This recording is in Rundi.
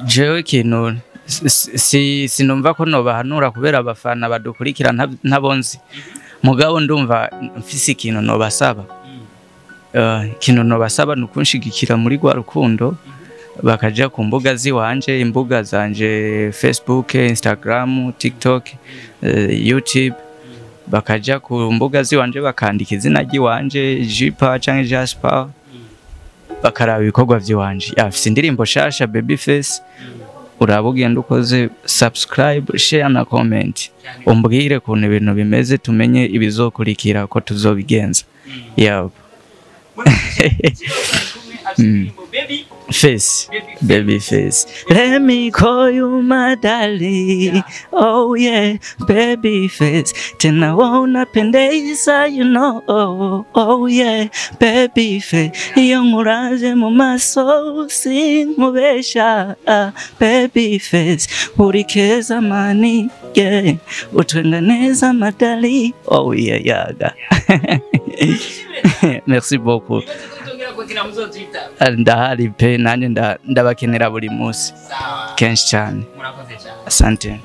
jewe kintu sinumva ko nobahanura kubera abafana badukurikira ntabonzi mugabo ndumva mfise ikintu nobasaba ikintu nobasaba nukunshigikira muri gwa rukundo bakaja ku mbuga ziwanje imbuga zanje Facebook, Instagram, TikTok, YouTube bakaja ku mbuga ziwanje bakandika izina ry'iwanje Jipa canke Jasper bakaraba ibikorwa vy'iwanje afise indirimbo shasha Babyface urabugenda ukoze subscribe share na comment umbwire kuntu ibintu bimeze tumenye ibizokurikira ko tuzobigenza yabo Babyface. Let me call you my darling. Oh yeah, Babyface. Tena wona pendeza, you know. Oh yeah, Babyface. Yonguraje mu maso sinkubesha. Babyface. Urikeza mani, yeah. Utwenganeza madali. Oh yeah, yaga. Merci beaucoup. Ndahari pe nanje ndabakenera buri munsi kenshi cyane asante.